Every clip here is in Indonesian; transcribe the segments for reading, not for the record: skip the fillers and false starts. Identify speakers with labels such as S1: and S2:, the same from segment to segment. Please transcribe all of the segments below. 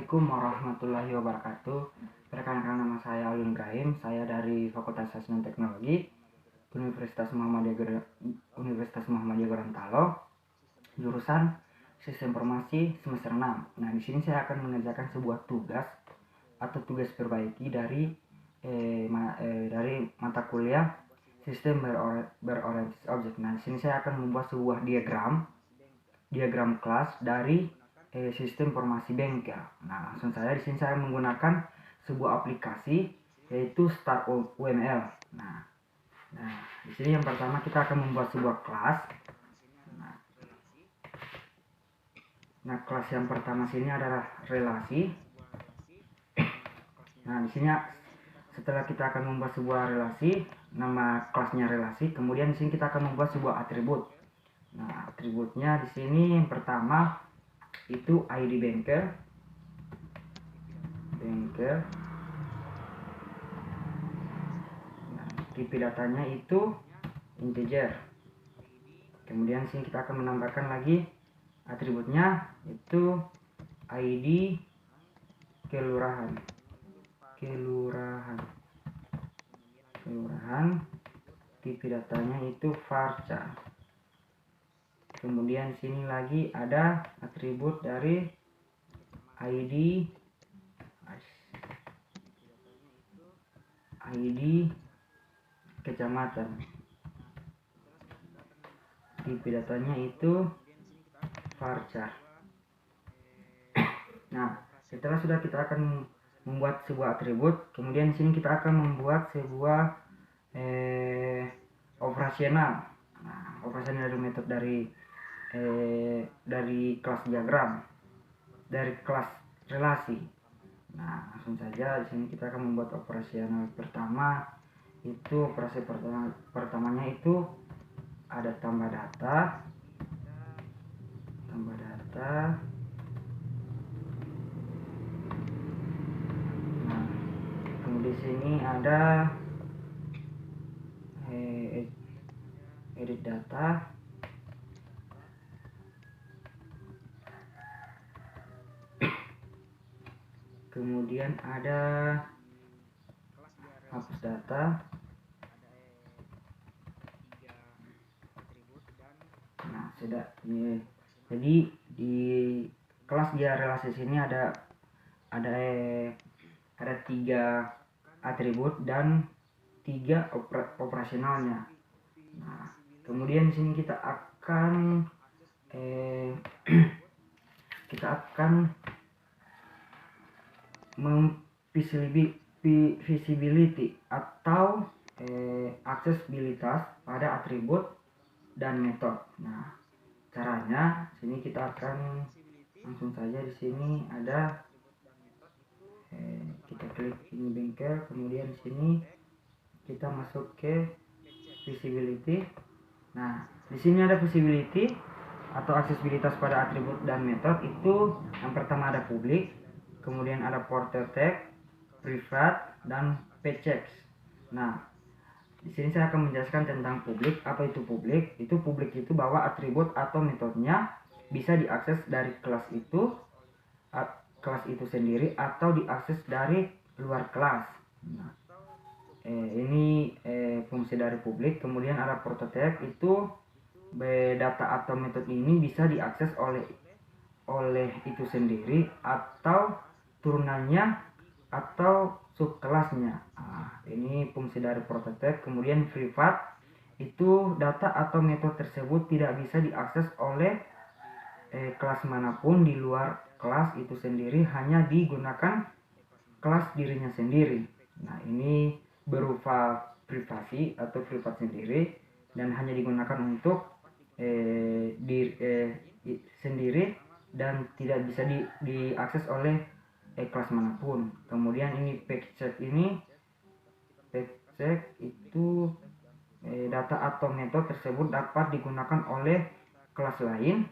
S1: Assalamualaikum warahmatullahi wabarakatuh. Perkenalkan, nama saya Alun Ibrahim. Saya dari Fakultas Sains dan Teknologi Universitas Muhammadiyah Gorontalo, jurusan Sistem Informasi semester 6. Nah, di sini saya akan mengerjakan sebuah tugas atau tugas perbaiki dari mata kuliah Sistem Berorientasi Objek. Nah, di sini saya akan membuat sebuah diagram kelas dari sistem informasi bengkel. Nah, langsung saja di sini saya menggunakan sebuah aplikasi yaitu Start UML. Nah, di sini yang pertama kita akan membuat sebuah kelas. Nah, kelas yang pertama sini adalah relasi. Nah, di sini setelah kita akan membuat sebuah relasi, nama kelasnya relasi, kemudian di sini kita akan membuat sebuah atribut. Nah, atributnya di sini yang pertama itu ID bengkel. Nah, tipe datanya itu integer. Kemudian sini kita akan menambahkan lagi atributnya itu ID kelurahan. Tipe datanya itu varchar. Kemudian sini lagi ada atribut dari ID kecamatan. Tipe datanya itu varchar. Nah, setelah sudah kita akan membuat sebuah atribut, kemudian sini kita akan membuat sebuah operasional. Nah, operasional dari metode dari kelas diagram, dari kelas relasi. Nah, langsung saja di sini kita akan membuat operasional pertama. Itu operasi pertamanya itu ada tambah data. Nah, kemudian di sini ada edit data. Kemudian ada hapus data. Nah, sudah. Jadi di kelas dia relasi sini ada 3 atribut dan 3 operasionalnya. Nah, kemudian di sini kita akan visibility atau aksesibilitas pada atribut dan metode. Nah, caranya sini kita akan langsung saja di sini ada kita klik ini bengkel, kemudian di sini kita masuk ke visibility. Nah, di sini ada visibility atau aksesibilitas pada atribut dan metode. Itu yang pertama ada publik, kemudian ada porter tag, privat, dan pchecks. Nah, di sini saya akan menjelaskan tentang publik. Apa itu publik? Itu publik itu bahwa atribut atau metodenya bisa diakses dari kelas itu sendiri atau diakses dari luar kelas. Nah, ini fungsi dari publik. Kemudian ada porter tag, itu data atau metode ini bisa diakses oleh itu sendiri atau turunannya atau subkelasnya. Nah, ini fungsi dari porter tag. Kemudian privat, itu data atau metode tersebut tidak bisa diakses oleh kelas manapun di luar kelas itu sendiri, hanya digunakan kelas dirinya sendiri. Nah, ini berupa privasi atau privat sendiri dan hanya digunakan untuk sendiri dan tidak bisa diakses oleh kelas manapun. Kemudian ini pchecks itu data atau metode tersebut dapat digunakan oleh kelas lain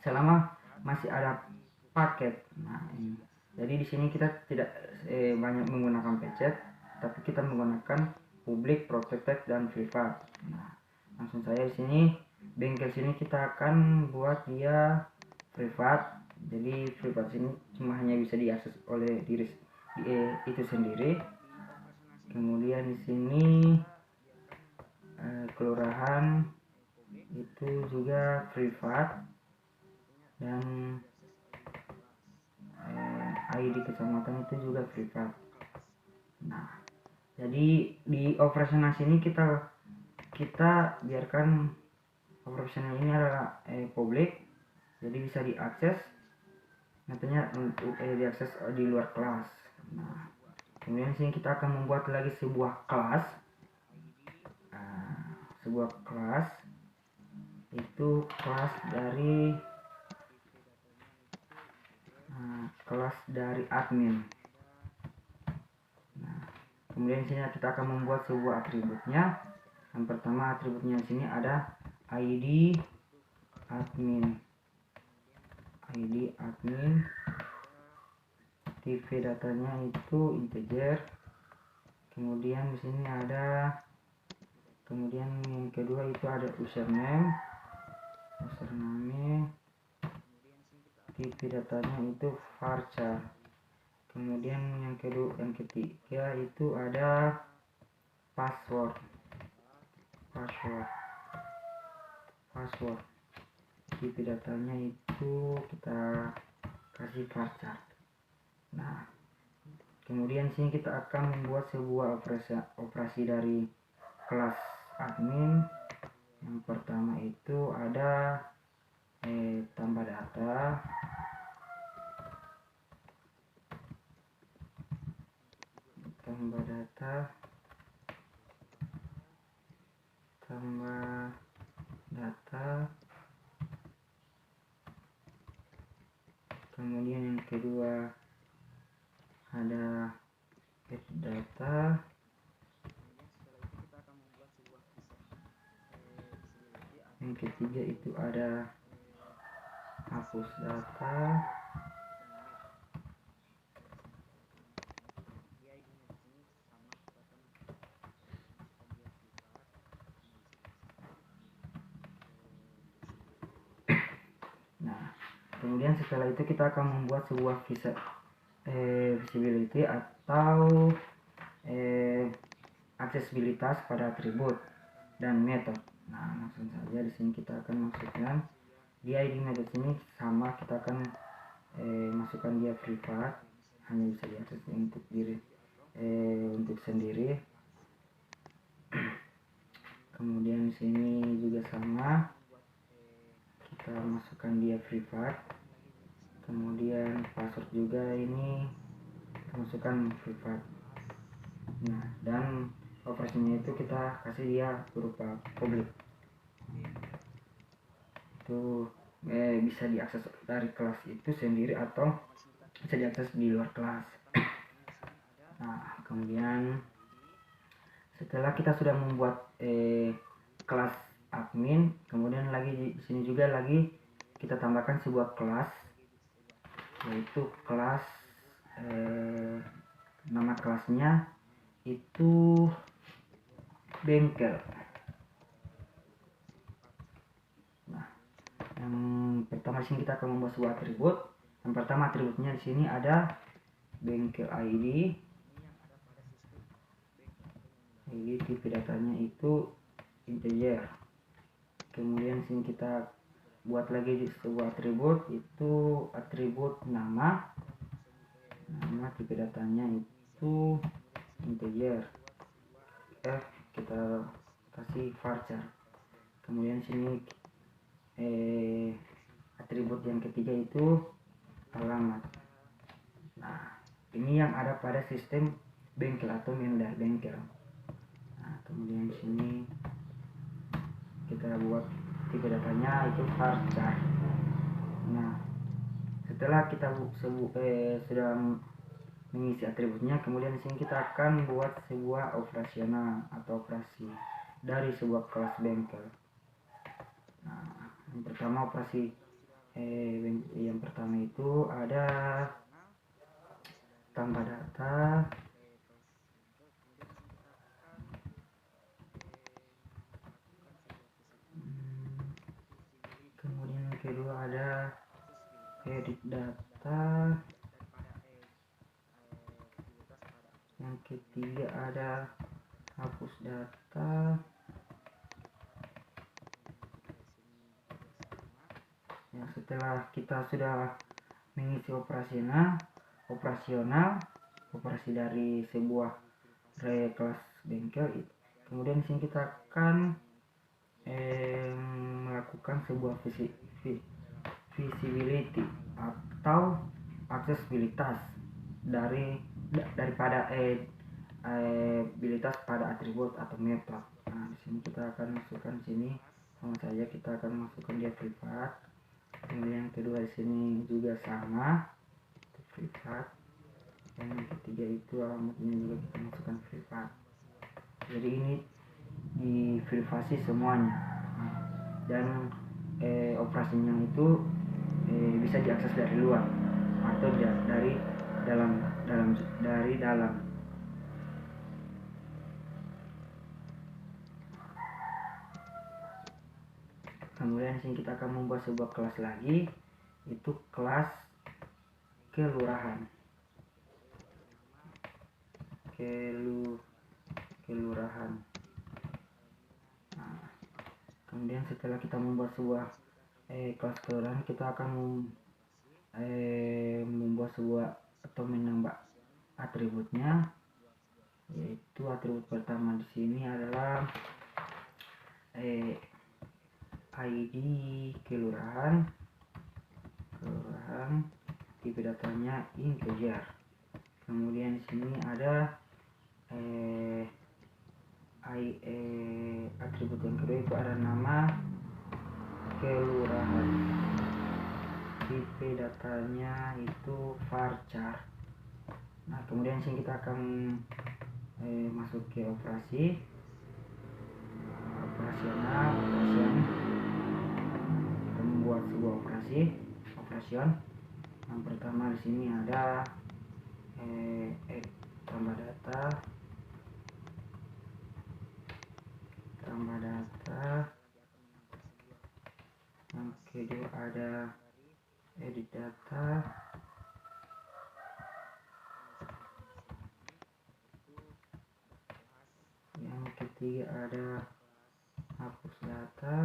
S1: selama masih ada paket. Nah, ini. Jadi di sini kita tidak banyak menggunakan pchecks, tapi kita menggunakan public, protected, dan privat. Nah, langsung saja di sini bengkel sini kita akan buat dia privat. Jadi privat ini cuma hanya bisa diakses oleh diri itu sendiri. Kemudian di sini kelurahan itu juga privat, dan ID kecamatan itu juga privat. Nah, jadi di operasional sini kita biarkan operasional ini adalah publik, jadi bisa diakses nantinya untuk diakses di luar kelas. Nah, kemudian sini kita akan membuat lagi sebuah kelas. Sebuah kelas itu kelas dari admin. Nah, kemudian sini kita akan membuat sebuah atributnya. Yang pertama atributnya di sini ada ID admin. ID admin, TV datanya itu integer. Kemudian di sini ada, kemudian yang kedua itu ada username. TV datanya itu varchar. Kemudian yang ketiga itu ada password. TV datanya itu kita kasih varchar. Nah, kemudian sini kita akan membuat sebuah operasi dari kelas admin. Yang pertama itu ada tambah data. Tambah data. Kemudian yang kedua ada get data. Yang ketiga itu ada hapus data. Nah, kemudian setelah itu kita akan membuat sebuah visibility atau aksesibilitas pada atribut dan metode. Nah, langsung saja di sini kita akan masukkan di ID method ini, sama kita akan masukkan dia privat, hanya bisa diakses untuk diri untuk sendiri. Kemudian sini juga sama, kita masukkan dia privat. Kemudian password juga ini kita masukkan privat. Nah, dan operasinya itu kita kasih dia berupa publik. Itu bisa diakses dari kelas itu sendiri atau bisa diakses di luar kelas. Nah, kemudian setelah kita sudah membuat kelas admin, kemudian lagi di sini juga lagi kita tambahkan sebuah kelas, yaitu kelas nama kelasnya itu bengkel. Nah, yang pertama sini kita akan membuat sebuah atribut. Yang pertama atributnya di sini ada bengkel ID. TV datanya itu integer. Kemudian sini kita buat lagi di sebuah atribut, itu atribut nama. TV datanya itu integer. Kita kasih varchar. Kemudian sini atribut yang ketiga itu alamat. Nah, ini yang ada pada sistem bengkel atau mengendar bengkel. Nah, kemudian sini kita buat tipe datanya itu varchar. Nah, setelah kita sudah mengisi atributnya, kemudian sini kita akan buat sebuah operasional atau operasi dari sebuah kelas bengkel. Nah, yang pertama operasi yang pertama itu ada tambah data. Kemudian yang kedua ada edit data. Yang ketiga ada hapus data. Ya, setelah kita sudah mengisi operasi dari sebuah kelas bengkel, kemudian di sini kita akan melakukan sebuah visibility atau aksesibilitas daripada abilitas pada atribut atau metode. Nah, di sini kita akan masukkan sini, sama saja kita akan masukkan dia privat. Kemudian yang kedua di sini juga sama, privat. Dan yang ketiga itu alamatnya juga kita masukkan privat. Jadi ini di privasi semuanya. Dan operasinya itu bisa diakses dari luar atau dari dalam. Kemudian sini kita akan membuat sebuah kelas lagi, itu kelas kelurahan. Nah, kemudian setelah kita membuat sebuah kelas kelurahan, kita akan membuat sebuah atau menambah atributnya, yaitu atribut pertama di sini adalah ID kelurahan, tipe datanya integer. Kemudian di sini ada atribut yang kedua itu ada nama kelurahan, tipe datanya itu varchar. Nah, kemudian sini kita akan masuk ke operation. Kita membuat sebuah operation. Yang pertama di sini ada tambah data. Yang kedua ada edit data. Yang ketiga ada hapus data.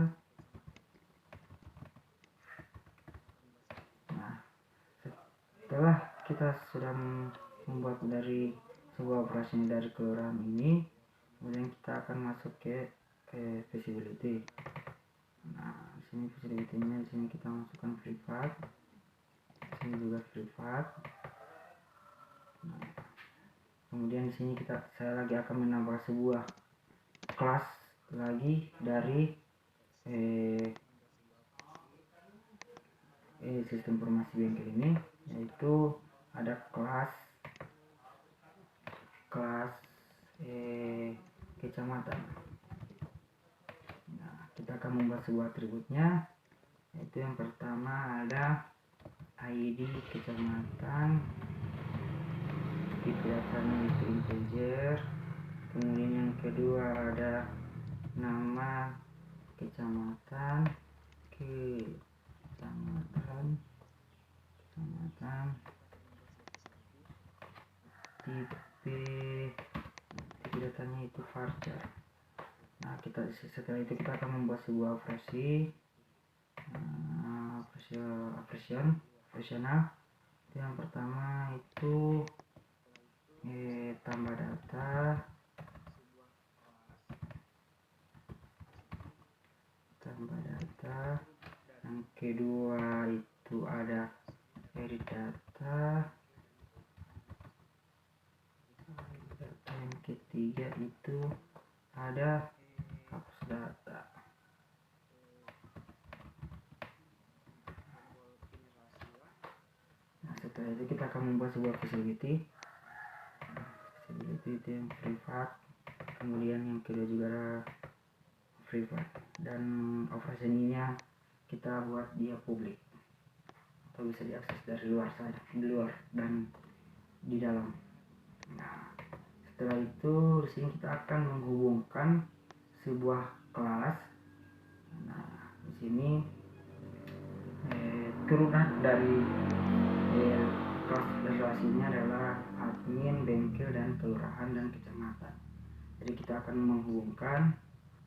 S1: Nah, setelah kita sudah membuat dari sebuah operasi dari kelurahan ini, kemudian kita akan masuk ke visibility. Nah, di sini visibility-nya di sini kita masukkan privat. Di sini juga privat. Nah, kemudian di sini saya lagi akan menambah sebuah kelas lagi dari sistem informasi bengkel ini, yaitu ada kelas kecamatan. Nah, kita akan membuat sebuah atributnya, yaitu yang pertama ada ID kecamatan, tipe datanya itu integer. Kemudian yang kedua ada nama kecamatan, tipe datanya itu varchar. Nah, setelah itu kita akan membuat sebuah operasional. Yang pertama itu tambah data. Yang kedua itu ada edit data. Yang ketiga itu ada hapus data. Nah, setelah itu kita akan membuat sebuah visibility itu yang privat. Kemudian yang kedua juga ada privat, dan operasinya kita buat dia publik atau bisa diakses dari luar dan di dalam. Nah, setelah itu di sini kita akan menghubungkan sebuah kelas. Nah, di sini turunan dari kelas relasinya adalah admin, bengkel, dan kelurahan dan kecamatan. Jadi kita akan menghubungkan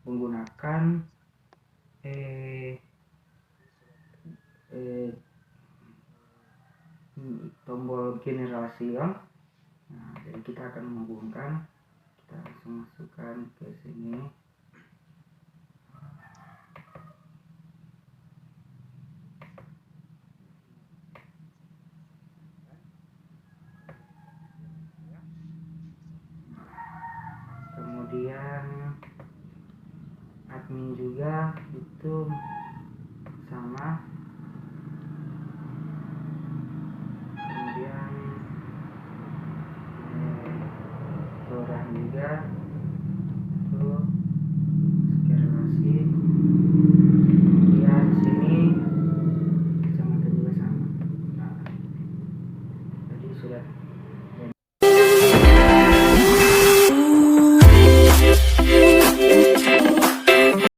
S1: menggunakan tombol generation. Nah, jadi kita akan menghubungkan, kita langsung masukkan ke sini. Kemudian admin juga itu sama. Kemudian kelurahan juga